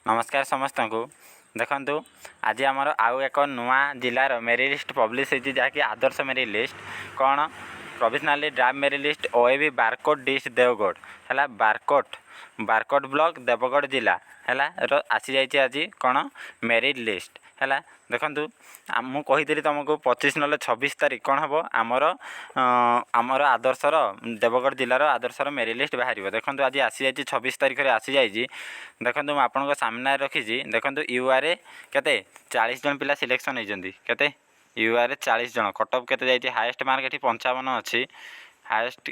नमस्कार समस्त को देखु आज आमर आउ एक नुआ जिलार मेरिट लिस्ट पब्लिश होती जहाँकि आदर्श मेरिट लिस्ट कौन प्रोविजनाली ड्राफ्ट मेरिट लिस्ट ओएबी बारकोट डिस्ट देवगढ़ है बारकोट ब्लॉक देवगढ़ जिला है आसी जाइए आज कौन मेरिट लिस्ट है देखु मु कही तुमको 25 ना 26 तारीख कौन हम आमर आदर्शर देवगढ़ जिलार आदर्शर मेरिट लिस्ट बाहर देखो आज आसी जाइए 26 तारीख में आसी जाइए देखो मुझे आपन सामने रखी देखो यूआर के 40 जन पिला सिलेक्शन होती के यूआर 40 जन कटअप के हाएस्ट मार्क ये 55 अच्छी हाएस्ट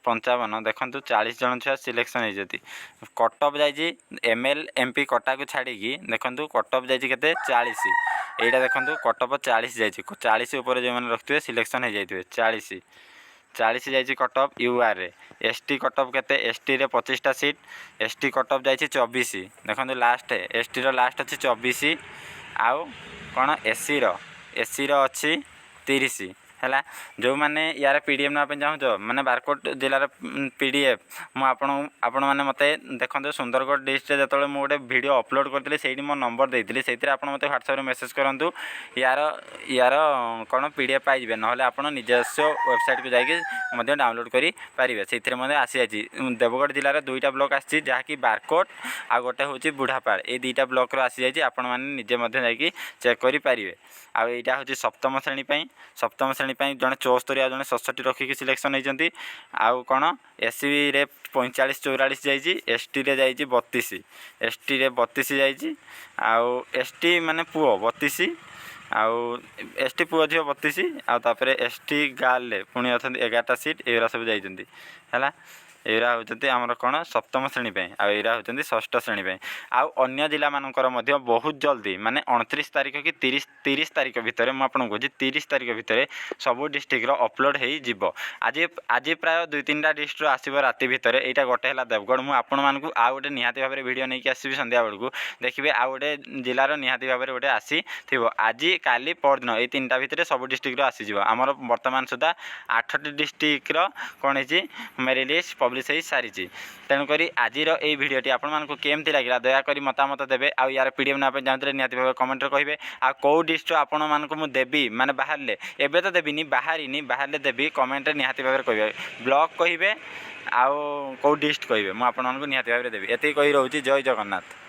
55 देखो 40 जन छुआ सिलेक्शन होती कटअप जाइए एमएल एमपी कटा को छाड़ी देखो कटअप जाइए के 40 यहाँ देखो कटअप 40 जाइए 40 उपर जो मैंने रखते सिलेक्शन हो जाइए 40 जाइए कटअप यूआर एसटी कटअप के एसटी रे 25टा सीट एसटी कटअप जाइए 24 देखो लास्ट एसटी रो लास्ट अच्छी 24 आउ कौन एसी रो अच्छी 30 है जो मैंने यार पीडीएफ नापी चाहूँ माने बारकोट जिलार पीडीएफ आपण मैंने मत देखते सुंदरगढ़ डिस्ट्रिक्ट जो गोटे वीडियो अपलोड करी से मो नंबर देती से मत व्हाट्सएप मेसेज करूँ यार यार कौन पीडीएफ पाइबे ना आप निजस्व वेबसाइट को जाकि डाउनलोड करेंगे से आसी जाइए देवगढ़ जिलार 2टा ब्लॉक आसी जहाँकि बारकोट आ गोटे हूँ बुढ़ापाड़ ये 2टा ब्लॉक आसी जाइए आपण मैंने निजे जाकि चेक करेंगे आईटा हूँ सप्तम श्रेणी सप्तम श्रेणी जड़े 74 आ जड़े 67 रखिकी सिलेक्शन होती आउ कौन एससी रे 45 44 जाइए एसटी रे जाइए 32 एसटी रे 32 जाइए आउ एसटी माने पुओ 32 आउ एसटी पुओ झील 32 आउे एसटी गार्ल पुणी अच्छा 11टा सीट एरा सब जाइए है एरा होती आमर कौन सप्तम श्रेणी आईरा होती षष्ठ श्रेणी आउ अन्य जिला मानकर बहुत जल्दी माने 29 तारीख कि 30 तारीख भितर मुझे कहे 30 तारीख भितर सबू डिस्ट्रिक्ट अपलोड हो आज आज प्राय 2-3टा डिस्ट्रिक्ट आसो राति भितर यहाँ गोटे है देवगढ़ मुझे आपको आउ गोटे निहाती भाव में वीडियो नहीं आसवि संध्या बेलू देखिए आउ गोटे जिलार निहाती भाव में गोटे आसी आज काली परदिन ये 3टा भितर सब डिस्ट्रिक्ट आसीज आमर बर्तमान सुधा 8टी डिस्ट्रिक्ट कौन है मेरिट लिस्ट पब्लिश हो सारी तेणुक आज ये भिडटी आपको केमती लगे दयाकोरी मतामत देवे आ यार पीडीएफ ना चाहते निहाती भाव कमेंट कहे आ कौ डिस्ट्रिक्ट आपण मानक देवी माने बाहर एबे तो देवी बाहर देवी कमेंट निहाती भाव कहे ब्लॉक कहे आउ कौ डिस्ट्रिक्ट कहे मुझे आपको निहाती भाव देवी एति कही रोचे जय जगन्नाथ।